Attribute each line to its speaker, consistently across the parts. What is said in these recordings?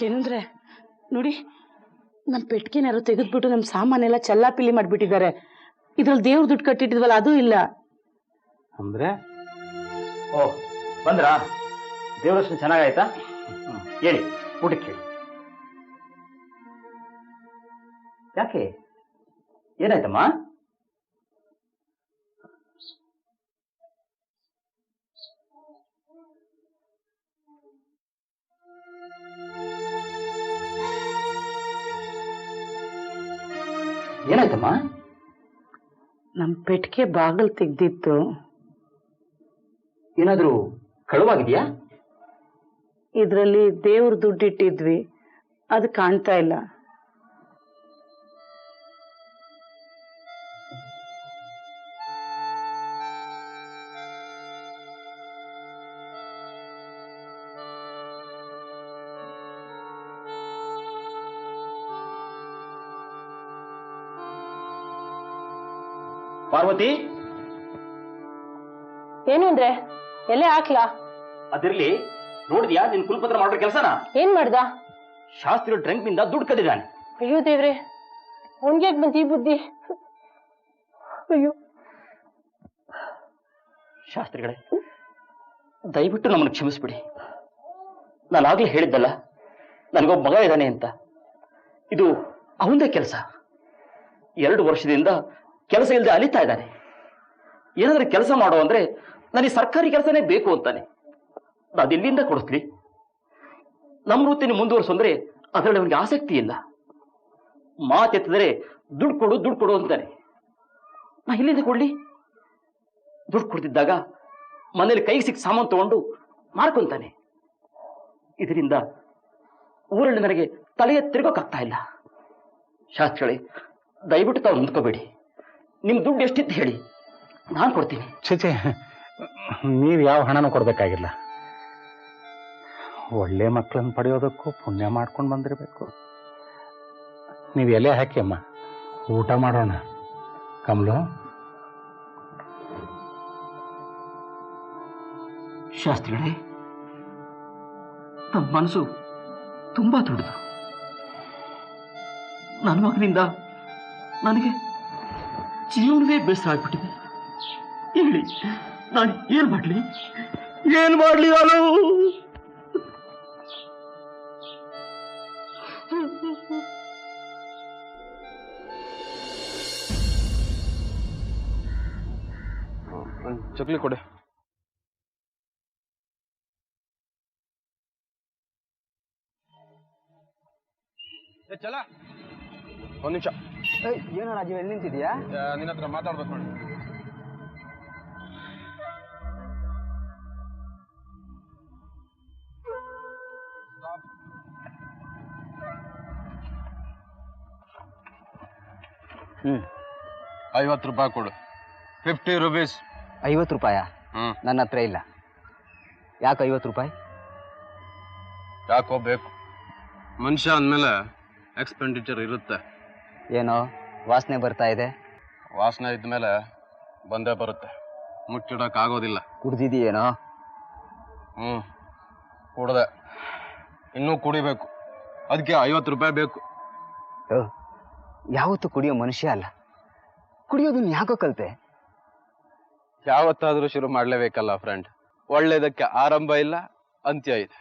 Speaker 1: ಏನಂದ್ರೆ ನೋಡಿ, ನಮ್ಮ ಪೆಟ್ಟಿಗೆನಾರು ತೆಗೆದ್ಬಿಟ್ಟು ನಮ್ಮ ಸಾಮಾನೆಲ್ಲ ಚಲ್ಲಾಪಿಲ್ಲಿ ಮಾಡಿಬಿಟ್ಟಿದ್ದಾರೆ. ಇದ್ರಲ್ಲಿ ದೇವ್ರ ದುಡ್ಡು ಕಟ್ಟಿಟ್ಟಿದ್ವಲ್ಲ ಅದು ಇಲ್ಲ.
Speaker 2: ಅಂದ್ರೆ ಓ ಬಂದ್ರಾ? ದೇವರಷ್ಟು ಚೆನ್ನಾಗಾಯ್ತಾ? ಹೇಳಿ, ಊಟಕ್ಕೆ ಹೇಳಿ. ಯಾಕೆ, ಏನಾಯ್ತಮ್ಮ? ಏನಾಯ್ತಮ್ಮ?
Speaker 1: ನಮ್ಮ ಪೆಟ್ಟಿಗೆ ಬಾಗಿಲು ತೆಗ್ದಿತ್ತು.
Speaker 2: ಏನಾದ್ರೂ ಕಳುವಾಗಿದ್ಯಾ?
Speaker 1: ಇದರಲ್ಲಿ ದೇವ್ರ ದುಡ್ಡು ಇಟ್ಟಿದ್ವಿ, ಅದು ಕಾಣ್ತಾ ಇಲ್ಲ.
Speaker 2: ಪಾರ್ವತಿ,
Speaker 3: ಏನು ಅಂದ್ರೆ ಎಲೆ ಹಾಕ್ಲಾ?
Speaker 2: ಅದಿರ್ಲಿ, ನೋಡಿದ್ಯಾ ನಿನ್ ಕುಲಪತ್ರ ಮಾಡೋ ಕೆಲಸನ?
Speaker 3: ಏನ್ ಮಾಡ್ದ?
Speaker 2: ಶಾಸ್ತ್ರಿ ಡ್ರಂಕ್ ನಿಂದ ದುಡ್ಡು ಕದ್ದಿದ್ದಾನೆ.
Speaker 3: ಅಯ್ಯೋ ದೇವ್ರೆ, ಅವನ್ಗೆ ಬಂತ ಈ ಬುದ್ಧಿ? ಅಯ್ಯೋ
Speaker 2: ಶಾಸ್ತ್ರಿಗಳೇ, ದಯವಿಟ್ಟು ನಮ್ಮನ್ನು ಕ್ಷಮಿಸ್ಬಿಡಿ. ನಾನಾಗ್ಲೇ ಹೇಳಿದ್ದಲ್ಲ, ನನಗೊಬ್ಬ ಮಗ ಇದ್ದಾನೆ ಅಂತ. ಇದು ಅವಂದೇ ಕೆಲಸ. 2 ವರ್ಷದಿಂದ ಕೆಲಸ ಇಲ್ಲದೆ ಅಲಿತಾ ಇದ್ದಾನೆ. ಏನಾದ್ರೂ ಕೆಲಸ ಮಾಡೋ ಅಂದ್ರೆ ನನಗೆ ಸರ್ಕಾರಿ ಕೆಲಸನೇ ಬೇಕು ಅಂತಾನೆ. ಅದೆಲ್ಲಿಂದ ಕೊಡಿಸ್ಲಿ? ನಮ್ಮ ವೃತ್ತಿನ ಮುಂದುವರಿಸು ಅಂದ್ರೆ ಅದರಲ್ಲಿ ಅವನಿಗೆ ಆಸಕ್ತಿ ಇಲ್ಲ. ಮಾತೆತ್ತಿದರೆ ದುಡ್ಡು ಕೊಡು ದುಡ್ಡು ಕೊಡು ಅಂತಾನೆ. ನಾ ಇಲ್ಲಿಂದ ಕೊಡ್ಲಿ? ದುಡ್ಡು ಕೊಡ್ತಿದ್ದಾಗ ಮನೇಲಿ ಕೈಗೆ ಸಿಕ್ಕ ಸಾಮಾನು ತಗೊಂಡು ಮಾರ್ಕೊಂತಾನೆ. ಇದರಿಂದ ಊರಲ್ಲಿ ನನಗೆ ತಲೆಯ ತಿರುಗೋಕ್ಕಾಗ್ತಾ ಇಲ್ಲ. ಶಾಸ್ತ್ರಿಗಳೇ, ದಯವಿಟ್ಟು ತಾವು ನಿಂತ್ಕೋಬೇಡಿ. ನಿಮ್ ದುಡ್ಡು ಎಷ್ಟಿತ್ತು ಹೇಳಿ, ನಾನು ಕೊಡ್ತೀನಿ.
Speaker 4: ಚೇಚೆ, ನೀವು ಯಾವ ಹಣನೂ ಕೊಡ್ಬೇಕಾಗಿಲ್ಲ. ಒಳ್ಳೆ ಮಕ್ಕಳನ್ನು ಪಡೆಯೋದಕ್ಕೂ ಪುಣ್ಯ ಮಾಡ್ಕೊಂಡು ಬಂದಿರಬೇಕು. ನೀವು ಎಲೆ ಹಾಕಿ ಅಮ್ಮ, ಊಟ ಮಾಡೋಣ. ಕಮಲು,
Speaker 2: ಶಾಸ್ತ್ರಿಗಳೇ, ನಮ್ಮ ಮನಸ್ಸು ತುಂಬಾ ದೊಡ್ಡದು. ನನ್ನ ಮಗನಿಂದ ನನಗೆ ಜೀವನವೇ ಬೇಸರ ಆಗ್ಬಿಟ್ಟಿದೆ. ಹೇಳಿ, ನಾನು ಏನ್ ಮಾಡ್ಲಿ? ನಾನು
Speaker 5: ಚಕ್ಲಿ ಕೊಡೆ. ಚಲ, ಒಂದ್ ನಿಮಿಷ.
Speaker 6: ಏನೋ ರಾಜೀವ್, ಎಲ್ಲಿ ನಿಂತಿದ್ಯಾ?
Speaker 5: ನಿನ್ನ ಹತ್ರ ಮಾತಾಡ್ಬೇಕು ನೋಡಿ. ₹50 ಕೊಡು. 50 rupees.
Speaker 6: 50 ರೂಪಾಯ? ನನ್ನ ಹತ್ರ ಇಲ್ಲ. ಯಾಕೆ 50 ರೂಪಾಯಿ?
Speaker 5: ಯಾಕೋ ಬೇಕು. ಮನುಷ್ಯ ಅಂದಮೇಲೆ ಎಕ್ಸ್ಪೆಂಡಿಚರ್ ಇರುತ್ತೆ.
Speaker 6: ಏನೋ ವಾಸನೆ ಬರ್ತಾ ಇದೆ.
Speaker 5: ವಾಸನೆ ಇದ್ಮೇಲೆ ಬಂದೇ ಬರುತ್ತೆ, ಮುಚ್ಚಿಡಕ್ ಆಗೋದಿಲ್ಲ.
Speaker 6: ಕುಡ್ದಿದೀಯೇನೋ?
Speaker 5: ಕುಡ್ದೆ, ಇನ್ನೂ ಕುಡಿಬೇಕು. ಅದಕ್ಕೆ 50 ರೂಪಾಯಿ ಬೇಕು.
Speaker 6: ಯಾವತ್ತೂ ಕುಡಿಯೋ ಮನುಷ್ಯ ಅಲ್ಲ, ಕುಡಿಯೋದನ್ನ ಯಾಕೋ ಕಲ್ತೆ?
Speaker 5: ಯಾವತ್ತಾದ್ರೂ ಶುರು ಮಾಡ್ಲೇಬೇಕಲ್ಲ ಫ್ರೆಂಡ್. ಒಳ್ಳೇದಕ್ಕೆ ಆರಂಭ ಇಲ್ಲ, ಅಂತ್ಯ ಇದೆ.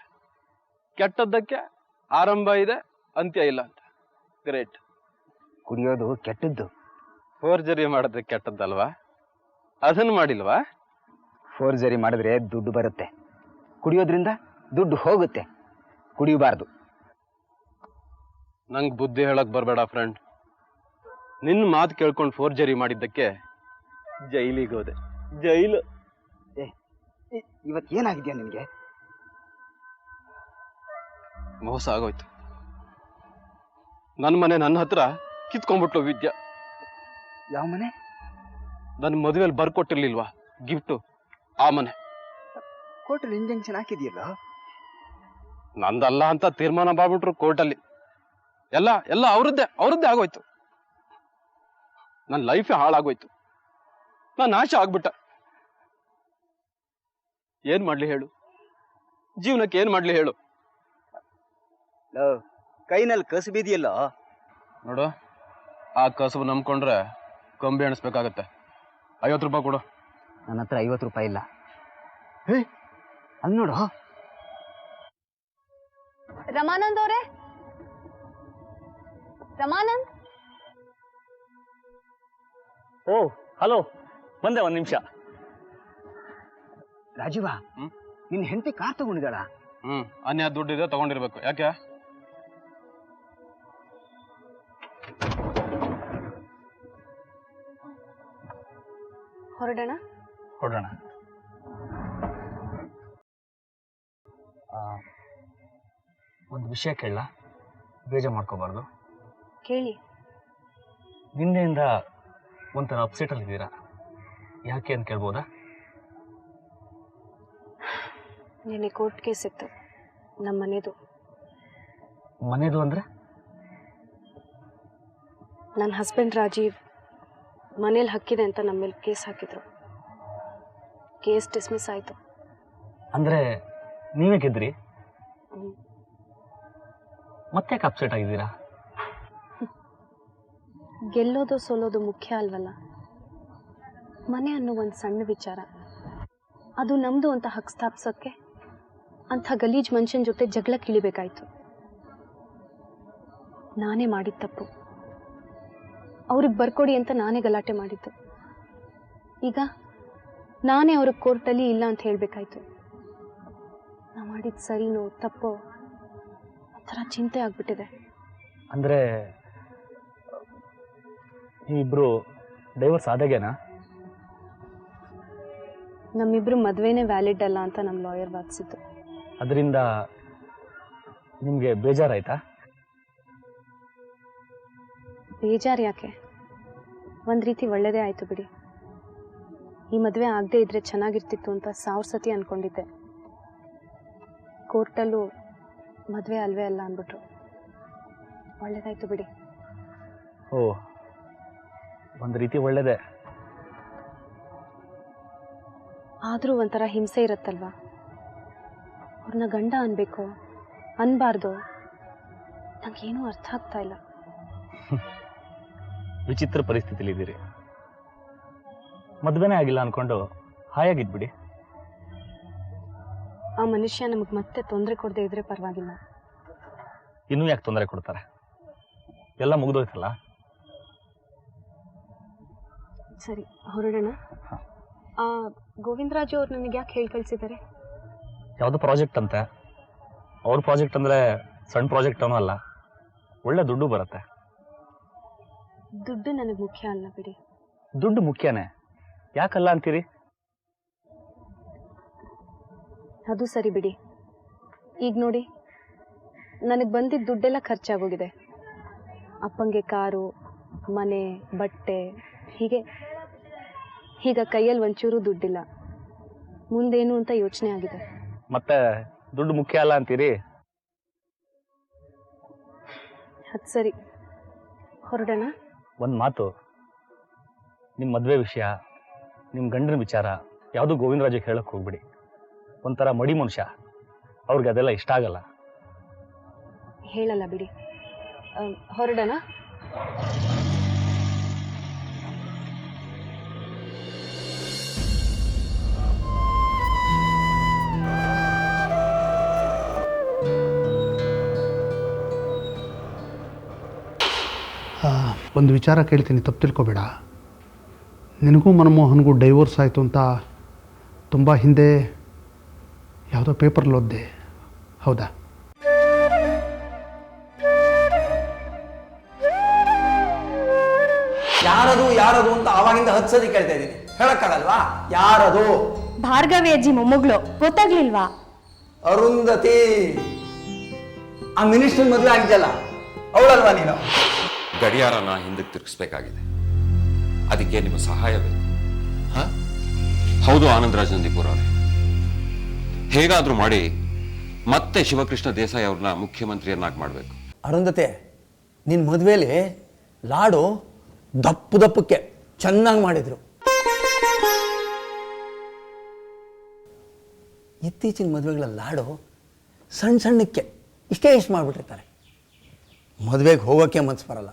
Speaker 5: ಕೆಟ್ಟದ್ದಕ್ಕೆ ಆರಂಭ ಇದೆ, ಅಂತ್ಯ ಇಲ್ಲ ಅಂತ. ಗ್ರೇಟ್.
Speaker 6: ಕುಡಿಯೋದು ಕೆಟ್ಟದ್ದು.
Speaker 5: ಫೋರ್ಜರಿ ಮಾಡಿದ್ರೆ ಕೆಟ್ಟದ್ದಲ್ವಾ? ಅದನ್ನು ಮಾಡಿಲ್ವಾ?
Speaker 6: ಫೋರ್ಜರಿ ಮಾಡಿದ್ರೆ ದುಡ್ಡು ಬರುತ್ತೆ, ಕುಡಿಯೋದ್ರಿಂದ ದುಡ್ಡು ಹೋಗುತ್ತೆ. ಕುಡಿಯಬಾರ್ದು.
Speaker 5: ನಂಗೆ ಬುದ್ಧಿ ಹೇಳಕ್ ಬರ್ಬೇಡ ಫ್ರೆಂಡ್. ನಿನ್ನ ಮಾತು ಕೇಳ್ಕೊಂಡು ಫೋರ್ಜರಿ ಮಾಡಿದ್ದಕ್ಕೆ ಜೈಲಿಗೆ ಹೋದೆ. ಜೈಲು.
Speaker 6: ಇವತ್ತು ಏನಾಗಿದ್ಯಾ ನಿನ್ಗೆ?
Speaker 5: ಮೋಸ ಆಗೋಯ್ತು. ನನ್ನ ಮನೆ ನನ್ನ ಹತ್ರ ಕಿತ್ಕೊಂಡ್ಬಿಟ್ಲು ವಿದ್ಯಾ.
Speaker 6: ಯಾವ ಮನೆ?
Speaker 5: ನನ್ನ ಮದುವೆಯಲ್ಲಿ ಬರ್ಕೊಟ್ಟಿರ್ಲಿಲ್ವಾ ಗಿಫ್ಟು, ಆ ಮನೆ.
Speaker 6: ಕೋರ್ಟಲ್ಲಿ ಇಂಜೆಕ್ಷನ್ ಹಾಕಿದ್ಯಲ್ಲ?
Speaker 5: ನಂದಲ್ಲ ಅಂತ ತೀರ್ಮಾನ ಮಾಡ್ಬಿಟ್ರು ಕೋರ್ಟಲ್ಲಿ. ಎಲ್ಲ ಎಲ್ಲ ಅವ್ರದ್ದೇ ಆಗೋಯ್ತು. ನನ್ನ ಲೈಫೇ ಹಾಳಾಗೋಯ್ತು. ನಾನು ನಾಶ ಆಗ್ಬಿಟ್ಟ. ಏನ್ ಮಾಡ್ಲಿ ಹೇಳು? ಜೀವನಕ್ಕೆ ಏನ್ ಮಾಡ್ಲಿ ಹೇಳು?
Speaker 6: ಕೈನಲ್ಲಿ ಕಸಬಿದೆಯಲ್ಲ.
Speaker 5: ನೋಡು, ಆ ಕಸುಬು ನಂಬ್ಕೊಂಡ್ರೆ ಕಂಬಿ ಎಣಿಸ್ಬೇಕಾಗತ್ತೆ. 50 ರೂಪಾಯಿ ಕೊಡು.
Speaker 6: ನನ್ನ ಹತ್ರ 50 ರೂಪಾಯಿ ಇಲ್ಲ. ಅಲ್ಲಿ ನೋಡು.
Speaker 7: ರಮಾನಂದ್ ಅವರೇ, ರಮಾನಂದ್.
Speaker 2: ಓ ಹಲೋ, ಬಂದೆ 1 ನಿಮಿಷ.
Speaker 6: ರಾಜೀವ, ನಿನ್ನ ಹೆಂಡತಿ ಕಾರ್ ತಗೊಂಡಿದ್ದಾಳ?
Speaker 5: ಅನ್ಯ ದುಡ್ಡಿದೆ, ತಗೊಂಡಿರ್ಬೇಕು. ಯಾಕೆ?
Speaker 7: ಹೊರಡೋಣ.
Speaker 2: ಒಂದು ವಿಷಯ ಕೇಳಲ್ಲ, ಬೇಜಾರು ಮಾಡ್ಕೋಬಾರ್ದು.
Speaker 7: ಕೇಳಿ.
Speaker 2: ನಿನ್ನೆಯಿಂದ ಒಂಥರ ಅಪ್ಸೆಟಲ್ಲಿ ಇದ್ದೀರಾ, ಯಾಕೆ ಅಂತ ಕೇಳ್ಬೋದಾ?
Speaker 7: ನಿನ್ನೆ ಕೋರ್ಟ್ ಕೇಸ್ ಇತ್ತು, ನಮ್ಮ ಮನೆದು.
Speaker 2: ಮನೆದು ಅಂದರೆ?
Speaker 7: ನನ್ನ ಹಸ್ಬೆಂಡ್ ರಾಜೀವ್ ಮನೇಲಿ ಹಕ್ಕಿದೆ ಅಂತ ನಮ್ಮ ಮೇಲೆ ಕೇಸ್ ಹಾಕಿದ್ರು. ಕೇಸ್ ಡಿಸ್ಮಿಸ್ ಆಯಿತು.
Speaker 2: ಅಂದರೆ ನೀವೇ ಗೆದ್ರಿ? ಮತ್ತೆ ಅಪ್ಸೆಟ್ ಆಗಿದ್ದೀರಾ?
Speaker 7: ಗೆಲ್ಲೋದು ಸೋಲೋದು ಮುಖ್ಯ ಅಲ್ವಲ್ಲ. ಮನೆ ಅನ್ನೋ ಒಂದು ಸಣ್ಣ ವಿಚಾರ, ಅದು ನಮ್ಮದು ಅಂತ ಹಕ್ಕು ಸ್ಥಾಪಿಸೋಕ್ಕೆ ಅಂಥ ಗಲೀಜ್ ಮನುಷ್ಯನ ಜೊತೆ ಜಗಳ ಕಿಳಿಬೇಕಾಯ್ತು. ನಾನೇ ಮಾಡಿದ ತಪ್ಪು. ಅವ್ರಿಗೆ ಬರ್ಕೊಡಿ ಅಂತ ನಾನೇ ಗಲಾಟೆ ಮಾಡಿದ್ದು. ಈಗ ನಾನೇ ಅವ್ರಿಗೆ ಕೋರ್ಟಲ್ಲಿ ಇಲ್ಲ ಅಂತ ಹೇಳಬೇಕಾಯ್ತು. ನಾ ಮಾಡಿದ ಸರಿನೋ ತಪ್ಪೋ ಒಂಥರ ಚಿಂತೆ ಆಗ್ಬಿಟ್ಟಿದೆ.
Speaker 2: ಅಂದರೆ ನೀವಿಬ್ರು ಡೈವರ್ಸ್ ಆದಾಗೇನಾ?
Speaker 7: ನಮ್ಮಿಬ್ರು ಮದುವೆನೇ ವ್ಯಾಲಿಡ್ ಅಲ್ಲ ಅಂತ ನಮ್ಮ ಲಾಯರ್ ವಾದಿಸಿದ್ದು.
Speaker 2: ಅದರಿಂದ ನಿಮಗೆ ಬೇಜಾರಾಯ್ತಾ?
Speaker 7: ಬೇಜಾರು ಯಾಕೆ, ಒಂದು ರೀತಿ ಒಳ್ಳೆಯದೇ ಆಯಿತು ಬಿಡಿ. ಈ ಮದುವೆ ಆಗದೆ ಇದ್ರೆ ಚೆನ್ನಾಗಿರ್ತಿತ್ತು ಅಂತ 1000 ಸತಿ ಅಂದ್ಕೊಂಡಿದ್ದೆ. ಕೋರ್ಟಲ್ಲೂ ಮದುವೆ ಅಲ್ವೇ ಅಲ್ಲ ಅಂದ್ಬಿಟ್ರು. ಒಳ್ಳೇದಾಯ್ತು ಬಿಡಿ.
Speaker 2: ಓ, ಒಂದು ರೀತಿ ಒಳ್ಳೆಯದೇ.
Speaker 7: ಆದರೂ ಒಂಥರ ಹಿಂಸೆ ಇರುತ್ತಲ್ವ. ಅವ್ರನ್ನ ಗಂಡ ಅನ್ಬೇಕು ಅನ್ಬಾರ್ದು, ನನಗೇನೂ ಅರ್ಥ ಆಗ್ತಾ ಇಲ್ಲ.
Speaker 2: ವಿಚಿತ್ರ ಪರಿಸ್ಥಿತಿಲಿದ್ದೀರಿ. ಮದುವೆನೇ ಆಗಿಲ್ಲ ಅಂದ್ಕೊಂಡು ಹಾಯಾಗಿದ್ಬಿಡಿ.
Speaker 7: ಆ ಮನುಷ್ಯ ನಮಗೆ ಮತ್ತೆ ತೊಂದರೆ ಕೊಡದೆ ಇದ್ರೆ ಪರವಾಗಿಲ್ಲ.
Speaker 2: ಇನ್ನೂ ಯಾಕೆ ತೊಂದರೆ ಕೊಡ್ತಾರೆ? ಎಲ್ಲ ಮುಗಿದೋಯ್ತಲ್ಲ.
Speaker 7: ಸರಿ, ಹೊರಡೋಣ. ಗೋವಿಂದರಾಜು ಅವ್ರು ನನಗೆ ಯಾಕೆ ಹೇಳಿ ಕಳಿಸಿದ್ದಾರೆ?
Speaker 2: ಯಾವುದೋ ಪ್ರಾಜೆಕ್ಟ್ ಅಂತೆ. ಅವ್ರ ಪ್ರಾಜೆಕ್ಟ್ ಅಂದರೆ ಸಣ್ಣ ಪ್ರಾಜೆಕ್ಟ್ ಅನ್ನೋ ಅಲ್ಲ, ಒಳ್ಳೆ ದುಡ್ಡು ಬರುತ್ತೆ.
Speaker 7: ದುಡ್ಡು ನನಗೆ ಮುಖ್ಯ ಅಲ್ಲ ಬಿಡಿ.
Speaker 2: ದುಡ್ಡು ಮುಖ್ಯನೇ, ಯಾಕಲ್ಲ ಅಂತೀರಿ?
Speaker 7: ಅದು ಸರಿ ಬಿಡಿ. ಈಗ ನೋಡಿ, ನನಗೆ ಬಂದಿದ್ದ ದುಡ್ಡೆಲ್ಲ ಖರ್ಚಾಗೋಗಿದೆ. ಅಪ್ಪಂಗೆ ಕಾರು, ಮನೆ, ಬಟ್ಟೆ, ಹೀಗೆ. ಈಗ ಕೈಯಲ್ಲಿ ಒಂಚೂರು ದುಡ್ಡಿಲ್ಲ. ಮುಂದೇನು ಅಂತ ಯೋಚನೆ ಆಗಿದೆ.
Speaker 2: ಮತ್ತೆ ದುಡ್ಡು ಮುಖ್ಯ ಅಲ್ಲ ಅಂತೀರಿ?
Speaker 7: ಅದು ಸರಿ, ಹೊರಡೋಣ.
Speaker 2: ಒಂದು ಮಾತು, ನಿಮ್ಮ ಮದುವೆ ವಿಷಯ, ನಿಮ್ಮ ಗಂಡನ ವಿಚಾರ ಯಾವುದೂ ಗೋವಿಂದರಾಜಿಗೆ ಹೇಳಕ್ಕೆ ಹೋಗ್ಬಿಡಿ. ಒಂಥರ ಮಡಿ ಮನುಷ್ಯ, ಅವ್ರಿಗೆ ಅದೆಲ್ಲ ಇಷ್ಟ ಆಗಲ್ಲ.
Speaker 7: ಹೇಳಲ್ಲ ಬಿಡಿ. ಹೊರಡೋಣ.
Speaker 8: ಒಂದು ವಿಚಾರ ಕೇಳ್ತೀನಿ, ತಪ್ಪು ತಿಳ್ಕೊಬೇಡ. ನಿನಗೂ ಮನಮೋಹನ್ಗೂ ಡೈವೋರ್ಸ್ ಆಯಿತು ಅಂತ ತುಂಬ ಹಿಂದೆ ಯಾವುದೋ ಪೇಪರ್ಲ್ಲಿ ಓದಿದೆ, ಹೌದಾ?
Speaker 9: ಯಾರದು ಯಾರದು ಅಂತ ಆವಾಗಿಂದ 10 ಸತಿ ಕೇಳ್ತಾ ಇದ್ದೀನಿ, ಹೇಳಕ್ಕಾಗಲ್ವಾ? ಯಾರದು?
Speaker 10: ಭಾರ್ಗವಿ ಅಜ್ಜಿ ಮೊಮ್ಮಗಳು, ಗೊತ್ತಾಗ್ಲಿಲ್ವಾ?
Speaker 9: ಅರುಂಧತಿ, ಆ ಮಿನಿಸ್ಟರ್ ಮದುವೆ ಆಗಿದ್ದಲ್ಲ, ಅವಳಲ್ವಾ ನೀನು?
Speaker 11: ಗಡಿಯಾರನ ಹಿಂದಕ್ಕೆ ತಿರುಗಿಸ್ಬೇಕಾಗಿದೆ, ಅದಕ್ಕೆ ನಿಮ್ಮ ಸಹಾಯ ಬೇಕು. ಹೌದು ಆನಂದರಾಜ್ ನಂದೀಪುರ ಅವರೇ, ಹೇಗಾದ್ರೂ ಮಾಡಿ ಮತ್ತೆ ಶಿವಕೃಷ್ಣ ದೇಸಾಯಿ ಅವ್ರನ್ನ ಮುಖ್ಯಮಂತ್ರಿಯನ್ನಾಗಿ ಮಾಡಬೇಕು.
Speaker 9: ಅರುಂಧತೆ, ನಿನ್ನ ಮದುವೆಲಿ ಲಾಡು ದಪ್ಪಕ್ಕೆ ಚೆನ್ನಾಗಿ ಮಾಡಿದ್ರು. ಇತ್ತೀಚಿನ ಮದುವೆಗಳ ಲಾಡು ಸಣ್ಣಕ್ಕೆ ಇಷ್ಟೇ ಮಾಡಿಬಿಟ್ಟಿರ್ತಾರೆ. ಮದುವೆಗೆ ಹೋಗೋಕ್ಕೆ ಮನ್ಸು ಬರಲ್ಲ.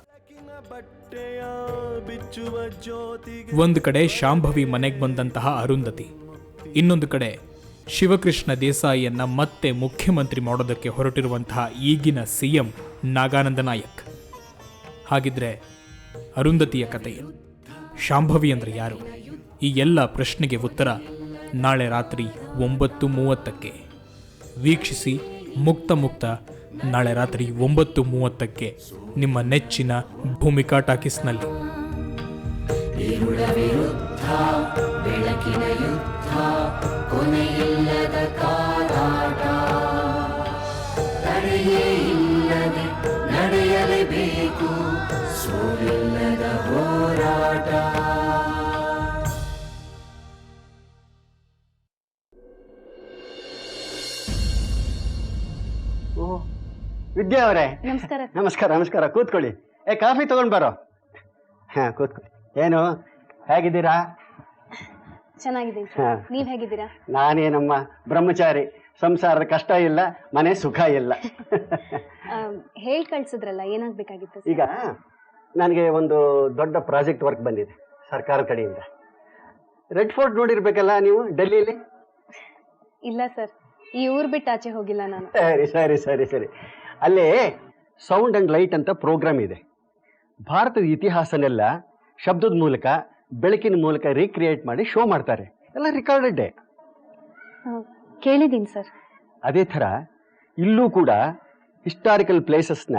Speaker 12: ಒಂದು ಕಡೆ ಶಾಂಭವಿ ಮನೆಗೆ ಬಂದಂತಹ ಅರುಂಧತಿ, ಇನ್ನೊಂದು ಕಡೆ ಶಿವಕೃಷ್ಣ ದೇಸಾಯಿಯನ್ನ ಮತ್ತೆ ಮುಖ್ಯಮಂತ್ರಿ ಮಾಡೋದಕ್ಕೆ ಹೊರಟಿರುವಂತಹ ಈಗಿನ ಸಿಎಂ ನಾಗಾನಂದ ನಾಯಕ್. ಹಾಗಿದ್ರೆ ಅರುಂಧತಿಯ ಕತೆ ಏನು? ಶಾಂಭವಿ ಅಂದ್ರೆ ಯಾರು? ಈ ಎಲ್ಲ ಪ್ರಶ್ನೆಗೆ ಉತ್ತರ ನಾಳೆ ರಾತ್ರಿ 9:30ಕ್ಕೆ. ವೀಕ್ಷಿಸಿ ಮುಕ್ತ ನಾಳೆ ರಾತ್ರಿ 9:30ಕ್ಕೆ ನಿಮ್ಮ ನೆಚ್ಚಿನ ಭೂಮಿಕಾ ಟಾಕೀಸ್ನಲ್ಲಿ.
Speaker 13: ಬೆಳಕಿನ ಯುದ್ಧ, ಕೊನೆಯಿಲ್ಲದ ಕಾದಾಟ, ತಡೆಯೇ ಇಲ್ಲದೆ ನಡೆಯಲೇಬೇಕು, ಸೋಲಿಲ್ಲದ ಹೋರಾಟ.
Speaker 14: ವಿದ್ಯಾ ಅವರೇ,
Speaker 7: ನಮಸ್ಕಾರ.
Speaker 14: ನಮಸ್ಕಾರ. ನಮಸ್ಕಾರ, ಕೂತ್ಕೊಳ್ಳಿ. ಕಾಫಿ ತಗೊಂಡ್ ಬರೋ. ಹಾ, ಕೂತ್ಕೊಳ್ಳಿ. ಏನು, ಹೇಗಿದ್ದೀರಾ?
Speaker 7: ಚೆನ್ನಾಗಿದ್ದೀನಿ. ನೀವ್ ಹೇಗಿದ್ದೀರಾ?
Speaker 14: ನಾನೇನಮ್ಮ ಬ್ರಹ್ಮಚಾರಿ, ಸಂಸಾರದ ಕಷ್ಟ ಇಲ್ಲ, ಮನೆ ಸುಖ ಇಲ್ಲ.
Speaker 7: ಹೇಳ್ ಕಳ್ಸಿದ್ರಲ್ಲ, ಏನಾಗ್ಬೇಕಾಗಿತ್ತು?
Speaker 14: ಈಗ ನನಗೆ ಒಂದು ದೊಡ್ಡ ಪ್ರಾಜೆಕ್ಟ್ ವರ್ಕ್ ಬಂದಿದೆ ಸರ್ಕಾರದ ಕಡೆಯಿಂದ. ರೆಡ್ ಫೋರ್ಟ್ ನೋಡಿರ್ಬೇಕಲ್ಲ ನೀವು, ಡೆಲ್ಲಿಲಿ?
Speaker 7: ಇಲ್ಲ ಸರ್, ಈ ಊರ್ ಬಿಟ್ಟು ಆಚೆ ಹೋಗಿಲ್ಲ ನಾನು.
Speaker 14: ಸರಿ ಸರಿ ಸರಿ ಸರಿ. ಅಲ್ಲಿ ಸೌಂಡ್ ಅಂಡ್ ಲೈಟ್ ಅಂತ ಪ್ರೋಗ್ರಾಮ್ ಇದೆ. ಭಾರತದ ಇತಿಹಾಸನೆಲ್ಲ ಶಬ್ದದ ಮೂಲಕ, ಬೆಳಕಿನ ಮೂಲಕ ರೀಕ್ರಿಯೇಟ್ ಮಾಡಿ ಶೋ ಮಾಡ್ತಾರೆ. ಎಲ್ಲ ರೆಕಾರ್ಡೆಡ್.
Speaker 7: ಕೇಳಿದ್ದೀನಿ ಸರ್.
Speaker 14: ಅದೇ ಥರ ಇಲ್ಲೂ ಕೂಡ ಹಿಸ್ಟಾರಿಕಲ್ ಪ್ಲೇಸಸ್ನ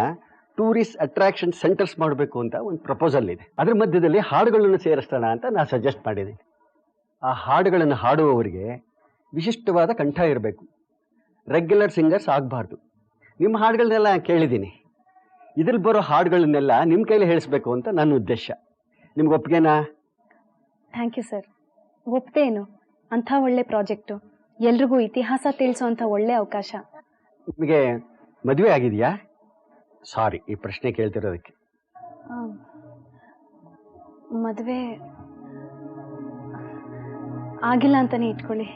Speaker 14: ಟೂರಿಸ್ಟ್ ಅಟ್ರಾಕ್ಷನ್ ಸೆಂಟರ್ಸ್ ಮಾಡಬೇಕು ಅಂತ ಒಂದು ಪ್ರಪೋಸಲ್ ಇದೆ. ಅದ್ರ ಮಧ್ಯದಲ್ಲಿ ಹಾಡುಗಳನ್ನು ಸೇರಿಸೋಣ ಅಂತ ನಾನು ಸಜೆಸ್ಟ್ ಮಾಡಿದ್ದೀನಿ. ಆ ಹಾಡುಗಳನ್ನು ಹಾಡುವವರಿಗೆ ವಿಶಿಷ್ಟವಾದ ಕಂಠ ಇರಬೇಕು, ರೆಗ್ಯುಲರ್ ಸಿಂಗರ್ಸ್ ಆಗಬಾರ್ದು. ನಿಮ್ಮ ಹಾಡುಗಳನ್ನೆಲ್ಲ ಕೇಳಿದ್ದೀನಿ. ಇದ್ರಲ್ಲಿ ಬರೋ ಹಾಡುಗಳನ್ನೆಲ್ಲ ನಿಮ್ಮ ಕೈಲಿ ಹೇಳಿಸ್ಬೇಕು ಅಂತ ನನ್ನ ಉದ್ದೇಶ. ನಿಮ್ಗೆ ಒಪ್ಪಿಗೆನಾ?
Speaker 7: Thank you sir. ಒಪ್ತೇನು? ಅಂಥ ಒಳ್ಳೆ ಪ್ರಾಜೆಕ್ಟು, ಎಲ್ರಿಗೂ ಇತಿಹಾಸ ತಿಳಿಸೋ ಅಂಥ ಒಳ್ಳೆ ಅವಕಾಶ.
Speaker 14: ನಿಮಗೆ ಮದುವೆ ಆಗಿದೆಯಾ? ಸಾರಿ, ಈ ಪ್ರಶ್ನೆ ಕೇಳ್ತಿರೋದಕ್ಕೆ.
Speaker 7: ಮದುವೆ ಆಗಿಲ್ಲ ಅಂತಾನೆ ಇಟ್ಕೊಳ್ಳಿ.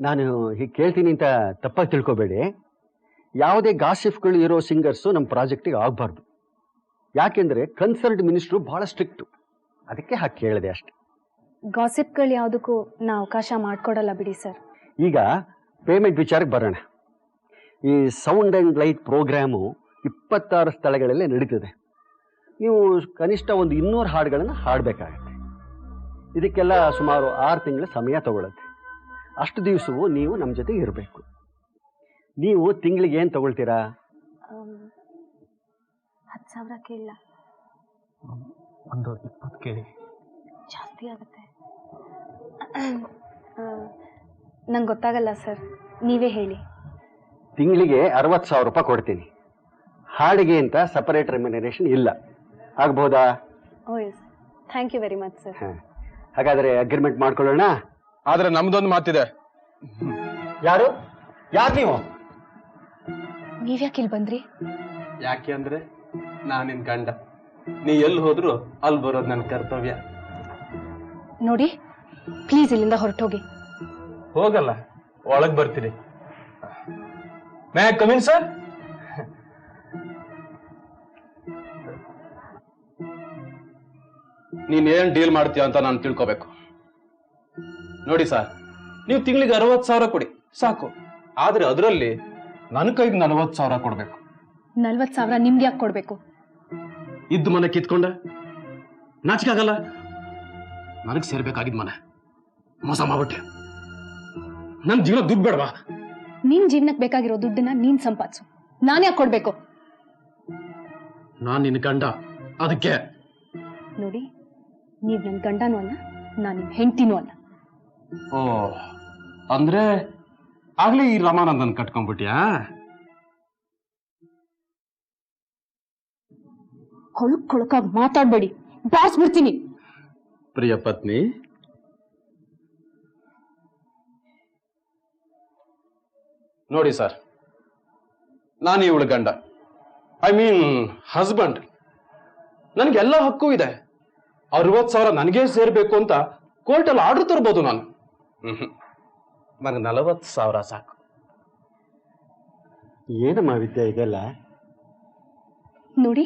Speaker 14: ನಾನು ಹೀಗೆ ಕೇಳ್ತೀನಿ ಅಂತ ತಪ್ಪಾಗಿ ತಿಳ್ಕೊಬೇಡಿ. ಯಾವುದೇ ಗಾಸಿಫ್ಗಳು ಇರೋ ಸಿಂಗರ್ಸು ನಮ್ಮ ಪ್ರಾಜೆಕ್ಟಿಗೆ ಆಗಬಾರ್ದು. ಯಾಕೆಂದರೆ ಕನ್ಸರ್ನ್ಡ್ ಮಿನಿಸ್ಟ್ರು ಭಾಳ ಸ್ಟ್ರಿಕ್ಟು, ಅದಕ್ಕೆ ಹಾಗೆ ಕೇಳಿದೆ ಅಷ್ಟೆ.
Speaker 7: ಗಾಸಿಪ್ಗಳು ಯಾವುದಕ್ಕೂ ನಾ ಅವಕಾಶ ಮಾಡಿಕೊಡಲ್ಲ ಬಿಡಿ ಸರ್.
Speaker 14: ಈಗ ಪೇಮೆಂಟ್ ವಿಚಾರಕ್ಕೆ ಬರೋಣ. ಈ ಸೌಂಡ್ ಆ್ಯಂಡ್ ಲೈಟ್ ಪ್ರೋಗ್ರಾಮು 26 ಸ್ಥಳಗಳಲ್ಲೇ ನಡೀತದೆ. ನೀವು ಕನಿಷ್ಠ ಒಂದು 200 ಹಾಡುಗಳನ್ನು ಹಾಡಬೇಕಾಗತ್ತೆ. ಇದಕ್ಕೆಲ್ಲ ಸುಮಾರು 6 ತಿಂಗಳ ಸಮಯ ತಗೊಳುತ್ತೆ. ಅಷ್ಟು ದಿವಸವೂ ನೀವು ನಮ್ಮ ಜೊತೆ ಇರಬೇಕು. ನೀವು ತಿಂಗಳಿಗೆ ಏನು ತಗೊಳ್ತೀರಾ?
Speaker 7: 10,000 ಕೇಳ.
Speaker 4: ಒಂದು 20 ಕೇಳಿ.
Speaker 7: ಜಾಸ್ತಿ ಆಗುತ್ತೆ. ನಂಗೆ ಗೊತ್ತಾಗಲ್ಲ ಸರ್, ನೀವೇ ಹೇಳಿ.
Speaker 14: ತಿಂಗಳಿಗೆ 60,000 ರೂಪಾಯಿ ಕೊಡ್ತೀನಿ. ಹಾಡಿಗೆ ಅಂತ ಸಪರೇಟ್ ರೆಮ್ಯುನರೇಷನ್ ಇಲ್ಲ. ಆಗ್ಬೋದಾ?
Speaker 7: Oh yes, thank you very much sir.
Speaker 14: ಹಾಗಾದರೆ ಅಗ್ರಿಮೆಂಟ್ ಮಾಡ್ಕೊಳ್ಳೋಣ.
Speaker 5: ಆದ್ರೆ ನಮ್ದೊಂದು ಮಾತಿದೆ.
Speaker 14: ಯಾರು ನೀವು?
Speaker 7: ನೀವ್ಯಾಕೆ ಇಲ್ಲಿ ಬಂದ್ರಿ?
Speaker 5: ಯಾಕೆ ಅಂದ್ರೆ ನಾನು ನಿನ್ ಗಂಡ. ನೀ ಎಲ್ಲಿ ಹೋದ್ರು ಅಲ್ಲಿ ಬರೋದು ನನ್ನ ಕರ್ತವ್ಯ.
Speaker 7: ನೋಡಿ, ಪ್ಲೀಸ್ ಇಲ್ಲಿಂದ ಹೊರಟೋಗಿ.
Speaker 5: ಹೋಗಲ್ಲ, ಒಳಗ್ ಬರ್ತೀನಿ. May I come in sir? ನೀನ್ ಏನ್ ಡೀಲ್ ಮಾಡ್ತೀಯ ಅಂತ ನಾನು ತಿಳ್ಕೊಬೇಕು. ನೋಡಿ ಸರ್, ನೀವು ತಿಂಗಳಿಗೆ 60,000 ಕೊಡಿ ಸಾಕು. ಆದ್ರೆ ಅದರಲ್ಲಿ ನನ್ನ ಕೈಗೆ 40,000 ಕೊಡ್ಬೇಕು.
Speaker 7: 40,000 ನಿಮ್ಗೆ ಯಾಕೆ ಕೊಡ್ಬೇಕು?
Speaker 5: ಇದ್ದು ಮನೆ ಕಿತ್ಕೊಂಡ ನಾಚಿಕಾಗಲ್ಲ? ನನಗೆ ಸೇರ್ಬೇಕಾಗಿದ್ ಮನೆ ಮೋಸ ಮಾಡ್ಬಿಟ್ಟೆ. ನನ್ ಜೀವನ ದುಡ್ಡು ಬೇಡವಾ?
Speaker 7: ನಿನ್ ಜೀವನಕ್ಕೆ ಬೇಕಾಗಿರೋ ದುಡ್ಡನ್ನ ನೀನ್ ಸಂಪಾದಿಸು, ನಾನು ಯಾಕೆ ಕೊಡ್ಬೇಕು?
Speaker 5: ನಾನ್ ನಿನ್ ಗಂಡ, ಅದಕ್ಕೆ.
Speaker 7: ನೋಡಿ, ನೀವ್ ನನ್ ಗಂಡನೂ ಅಲ್ಲ, ನಾನು ನಿಮ್ ಹೆಂಡತಿನೂ ಅಲ್ಲ.
Speaker 5: ಓ, ಅಂದ್ರೆ ಆಗ್ಲೇ ಈ ರಾಮಾನಂದನ್ ಕಟ್ಕೊಂಡ್ಬಿಟ್ಯಾ?
Speaker 7: ಕೊಳಕಾಗಿ ಮಾತಾಡ್ಬೇಡಿ, ಬಾರಿಸ್ಬಿಡ್ತೀನಿ.
Speaker 5: ಪ್ರಿಯ ಪತ್ನಿ, ನೋಡಿ ಸರ್, ನಾನು ಇವಳ ಗಂಡ, ಐ ಮೀನ್ ಹಸ್ಬೆಂಡ್. ನನ್ಗೆಲ್ಲ ಹಕ್ಕು ಇದೆ. 60,000 ನನಗೇ ಸೇರ್ಬೇಕು ಅಂತ ಕೋರ್ಟಲ್ಲಿ ಆರ್ಡರ್ ತರ್ಬೋದು ನಾನು. ನನಗೆ 40,000 ಸಾಕು.
Speaker 14: ಏನಮ್ಮ ವಿದ್ಯೆ ಇದೆಲ್ಲ?
Speaker 7: ನೋಡಿ,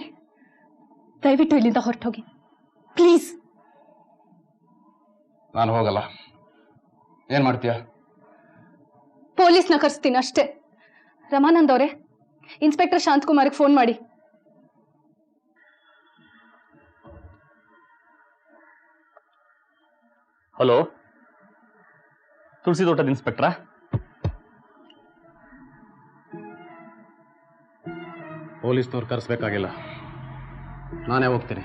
Speaker 7: ದಯವಿಟ್ಟು ಇಲ್ಲಿಂದ ಹೊರಟೋಗಿ ಪ್ಲೀಸ್.
Speaker 5: ನಾನು ಹೋಗಲ್ಲ. ಏನ್ ಮಾಡ್ತೀಯ?
Speaker 7: ಪೊಲೀಸ್ನ ಕರೆಸ್ತೀನಿ ಅಷ್ಟೇ. ರಮಾನಂದ್ ಅವರೇ, ಇನ್ಸ್ಪೆಕ್ಟರ್ ಶಾಂತಕುಮಾರ್ಗೆ ಫೋನ್ ಮಾಡಿ.
Speaker 2: ಹಲೋ, ತುಳಸಿ ತೋಟದ ಇನ್ಸ್ಪೆಕ್ಟ್ರಾ?
Speaker 5: ಪೊಲೀಸ್ನವ್ರು ಕರೆಸ್ಬೇಕಾಗಿಲ್ಲ, ನಾನೇ ಹೋಗ್ತೀನಿ.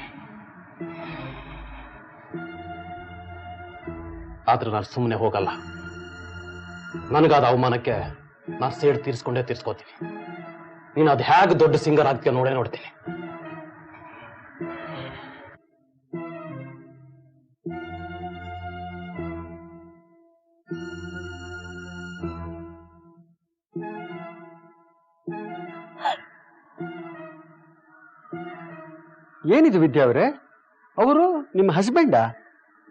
Speaker 5: ಆದ್ರೆ ನಾನು ಸುಮ್ಮನೆ ಹೋಗಲ್ಲ. ನನಗಾದ ಅವಮಾನಕ್ಕೆ ನಾನು ಸೇಡ್ ತೀರ್ಸ್ಕೋತೀನಿ. ನೀನು ಅದು ಹೇಗೆ ದೊಡ್ಡ ಸಿಂಗರ್ ಆಗ್ತೀಯ ನೋಡ್ತೀನಿ.
Speaker 14: ಏನಿದು ವಿದ್ಯಾ ಅವರೇ? ಅವರು ನಿಮ್ಮ ಹಸ್ಬೆಂಡಾ?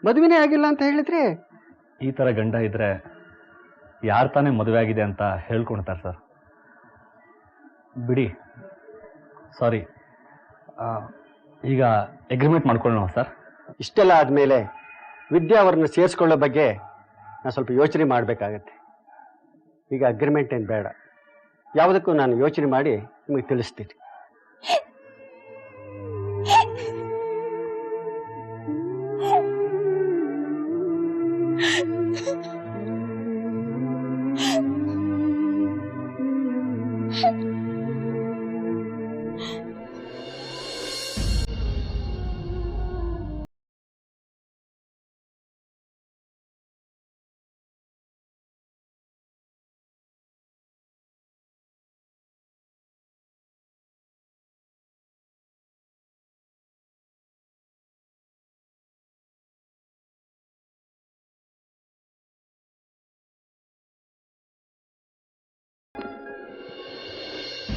Speaker 14: ಮದುವೆನೇ ಆಗಿಲ್ಲ ಅಂತ ಹೇಳಿದ್ರೆ?
Speaker 2: ಈ ಥರ ಗಂಡ ಇದ್ರೆ ಯಾರು ತಾನೇ ಮದುವೆ ಆಗಿದೆ ಅಂತ ಹೇಳ್ಕೊಳ್ತಾರೆ ಸರ್. ಬಿಡಿ, ಸಾರಿ. ಈಗ ಅಗ್ರಿಮೆಂಟ್ ಮಾಡ್ಕೊಳ್ಳೋಣ ಸರ್.
Speaker 14: ಇಷ್ಟೆಲ್ಲ ಆದಮೇಲೆ ವಿದ್ಯಾ ಅವರನ್ನು ಸೇರಿಸ್ಕೊಳ್ಳೋ ಬಗ್ಗೆ ನಾನು ಸ್ವಲ್ಪ ಯೋಚನೆ ಮಾಡಬೇಕಾಗತ್ತೆ. ಈಗ ಅಗ್ರಿಮೆಂಟ್ ಏನು ಬೇಡ, ಯಾವುದಕ್ಕೂ ನಾನು ಯೋಚನೆ ಮಾಡಿ ನಿಮಗೆ ತಿಳಿಸ್ತೀನಿ.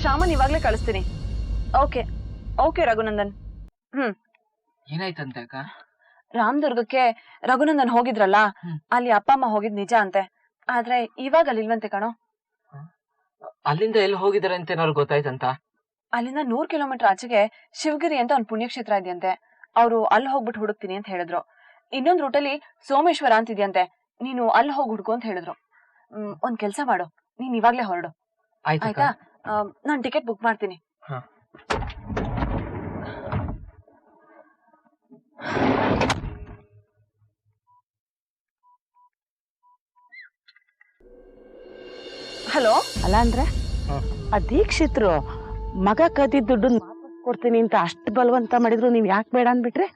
Speaker 15: ಶ್ಯಾಮನ್ ಇವಾಗ್ಲೇ ಕಳಿಸ್ತೀನಿ. Okay okay Raghunandan.
Speaker 16: ಏನಾಯ್ತಂತೆ ಅಕ್ಕ?
Speaker 15: ರಾಮದುರ್ಗಕ್ಕೆ ರಘುನಂದನ್ ಹೋಗಿದ್ರಲ್ಲ, ಅಲ್ಲಿ ಅಪ್ಪ ಅಮ್ಮ ಹೋಗಿದ್ ನಿಜ ಅಂತೆ. ಆದ್ರೆ ಇವಾಗ ಅಲ್ಲಿಲ್ವಂತೆ ಕಣೋ.
Speaker 16: ಅಲ್ಲಿಂದ ಎಲ್ಲಿ ಹೋಗಿದಾರೆ ಅಂತ ಏನಾದ್ರು ಗೊತ್ತಾಯ್ತಂತ?
Speaker 15: ಅಲ್ಲಿಂದ 100 ಕಿಲೋಮೀಟರ್ ಆಚೆಗೆ ಶಿವಗಿರಿ ಅಂತ ಒಂದ್ ಪುಣ್ಯಕ್ಷೇತ್ರ ಇದೆಯಂತೆ. ಅವ್ರು ಅಲ್ಲಿ ಹೋಗ್ಬಿಟ್ಟು ಹುಡುಕ್ತೀನಿ ಅಂತ ಹೇಳಿದ್ರು. ಇನ್ನೊಂದ್ ರೂಟಲ್ಲಿ ಸೋಮೇಶ್ವರ ಅಂತಿದ್ಯಂತೆ, ನೀನು ಅಲ್ಲಿ ಹೋಗಿ ಹುಡುಕು ಅಂತ ಹೇಳಿದ್ರು. ಒಂದ್ ಕೆಲ್ಸ ಮಾಡು, ನೀನ್ ಇವಾಗ್ಲೇ ಹೊರಡು ಆಯ್ತಾ? ನಾನ್ ಟಿಕೆಟ್ ಬುಕ್ ಮಾಡ್ತೀನಿ. ಹಲೋ.
Speaker 1: ಅಲ್ಲ ಅಂದ್ರೆ ಆ ದೀಕ್ಷಿತ್ರು ಮಗ ಕದ್ದಿದ್ದ ದುಡ್ಡು ಕೊಡ್ತೀನಿ ಅಂತ ಅಷ್ಟು ಬಲವಂತ ಮಾಡಿದ್ರು, ನೀವ್ ಯಾಕೆ ಬೇಡ ಅಂದ್ಬಿಟ್ರೆ?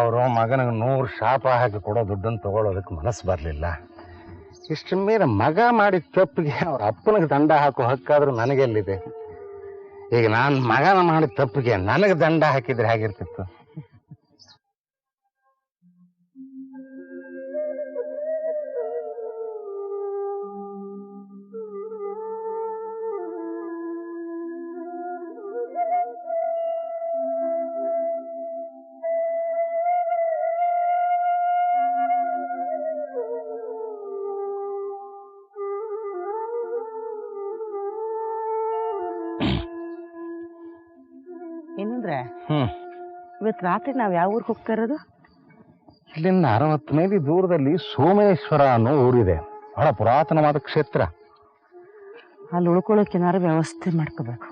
Speaker 4: ಅವರು ಮಗನಿಗೆ 100 ಶಾಪ ಹಾಕಿ ಕೊಡೋ ದುಡ್ಡನ್ನು ತಗೊಳ್ಳೋದಕ್ಕೆ ಮನಸ್ಸು ಬರಲಿಲ್ಲ. ಇಷ್ಟ ಮೇಲೆ ಮಗ ಮಾಡಿದ ತಪ್ಪಿಗೆ ಅವ್ರ ಅಪ್ಪನಿಗೆ ದಂಡ ಹಾಕೋ ಹಕ್ಕಾದ್ರೂ ನನಗೆಲ್ಲಿದೆ? ಈಗ ನಾನು ಮಗನ ಮಾಡಿದ ತಪ್ಪಿಗೆ ನನಗೆ ದಂಡ ಹಾಕಿದ್ರೆ ಹೇಗಿರ್ತಿತ್ತು?
Speaker 1: ಏನಂದ್ರೆ ಇವತ್ತು ರಾತ್ರಿ ನಾವ್ ಯಾವ ಊರಿಗೆ ಹೋಗ್ತಾ ಇರೋದು?
Speaker 4: ಇಲ್ಲಿಂದ 60 ಮೈಲಿ ದೂರದಲ್ಲಿ ಸೋಮೇಶ್ವರ ಅನ್ನೋ ಊರಿದೆ, ಬಹಳ ಪುರಾತನವಾದ ಕ್ಷೇತ್ರ.
Speaker 1: ಅಲ್ಲಿ ಉಳ್ಕೊಳ್ಳೋಕೆ ಏನಾರು ವ್ಯವಸ್ಥೆ ಮಾಡ್ಕೋಬೇಕು.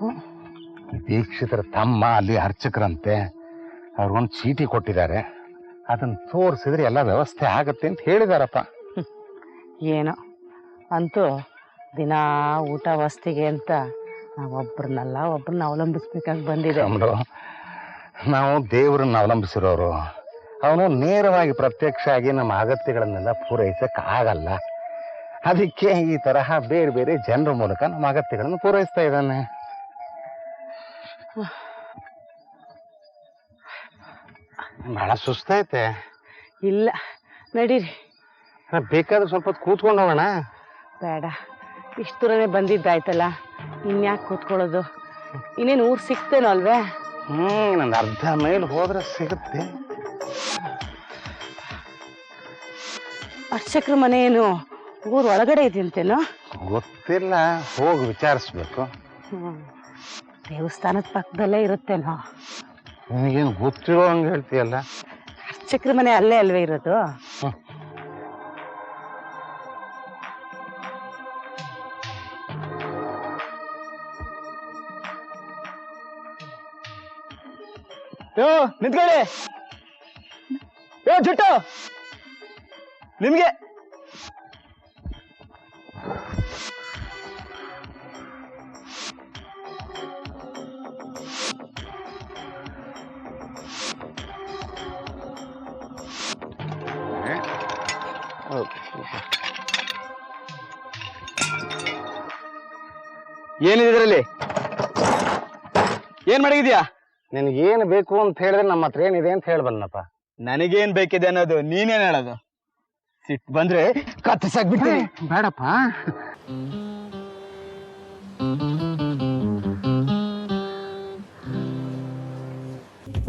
Speaker 4: ದೀಕ್ಷಿತರ ತಮ್ಮ ಅಲ್ಲಿ ಅರ್ಚಕರಂತೆ, ಅವ್ರಿಗೊಂದು ಚೀಟಿ ಕೊಟ್ಟಿದ್ದಾರೆ, ಅದನ್ನ ತೋರಿಸಿದ್ರೆ ಎಲ್ಲ ವ್ಯವಸ್ಥೆ ಆಗತ್ತೆ ಅಂತ ಹೇಳಿದಾರಪ್ಪ.
Speaker 1: ಏನೋ ಅಂತೂ ದಿನಾ ಊಟ ವಸ್ತಿಗೆ ಅಂತ ನಾವೊಬ್ಬರನ್ನಲ್ಲ ಒಬ್ಬರನ್ನ ಅವಲಂಬಿಸ್ಬೇಕಾಗಿ ಬಂದಿದೆ.
Speaker 4: ನಾವು ದೇವರನ್ನ ಅವಲಂಬಿಸಿರೋರು, ಅವನು ನೇರವಾಗಿ ಪ್ರತ್ಯಕ್ಷ ಆಗಿ ನಮ್ಮ ಅಗತ್ಯಗಳನ್ನೆಲ್ಲ ಪೂರೈಸಕ್ ಆಗಲ್ಲ. ಅದಕ್ಕೆ ಈ ತರಹ ಬೇರೆ ಬೇರೆ ಜನರ ಮೂಲಕ ನಮ್ಮ ಅಗತ್ಯಗಳನ್ನು ಪೂರೈಸ್ತಾ ಇದ್ದಾನೆ. ಬಹಳ ಸುಸ್ತಾಯ್ತೆ.
Speaker 1: ಇಲ್ಲ ನಡೀರಿ,
Speaker 4: ಬೇಕಾದ್ರೆ ಸ್ವಲ್ಪ ಹೊತ್ತು ಕೂತ್ಕೊಂಡು ಹೋಗೋಣ.
Speaker 1: ಬೇಡ, ಇಷ್ಟು ದೂರನೇ ಬಂದಿದ್ದಾಯ್ತಲ್ಲ, ಇನ್ಯಾಕೆ ಕೂತ್ಕೊಳ್ಳೋದು? ಇನ್ನೇನು ಊರು ಸಿಗ್ತೇನೋ ಅಲ್ವೇ?
Speaker 4: ನಂದು ಅರ್ಧ ಮೈಲ್ ಹೋದ್ರೆ ಸಿಗುತ್ತೆ.
Speaker 1: ಅರ್ಚಕ್ರ ಮನೆ ಏನು ಊರ್ ಒಳಗಡೆ ಇದೆಯಂತೇನೋ?
Speaker 4: ಗೊತ್ತಿಲ್ಲ, ಹೋಗಿ ವಿಚಾರಿಸ್ಬೇಕು.
Speaker 1: ದೇವಸ್ಥಾನದ ಪಕ್ಕದಲ್ಲೇ ಇರುತ್ತೇನೋ.
Speaker 4: ನಿನಗೇನು ಗೊತ್ತಿರೋ ಹಂಗೆ ಹೇಳ್ತೀಯಲ್ಲ.
Speaker 1: ಅರ್ಚಕ್ರ ಮನೆ ಅಲ್ಲೇ ಅಲ್ವೇ ಇರೋದು?
Speaker 17: ನಿಂತ್ಕೊಳ್ಳಿ. ಜುಟ್ಟು ನಿಮ್ಗೆ ಏನಿದೆ ಇದರಲ್ಲಿ? ಏನ್ ಮಾಡಿದ್ಯಾ?
Speaker 4: ನಿನಗೇನು ಬೇಕು ಅಂತ ಹೇಳಿದ್ರೆ ನಮ್ಮ ಹತ್ರ ಏನಿದೆ ಅಂತ ಹೇಳ್ಬಲ್ಲಪ್ಪ.
Speaker 17: ನನಗೇನ್ ಬೇಕಿದೆ ಅನ್ನೋದು ನೀನೇನ್ ಹೇಳೋದು? ಸಿಟ್ಟು ಬಂದ್ರೆ ಕತ್ತರಿಸಾಕ್ಬಿಡ್ತೀನಿ.
Speaker 4: ಬೇಡಪ್ಪ.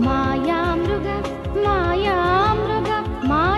Speaker 10: ಮಾಯಾ ಮೃಗ ಮಾಯಾ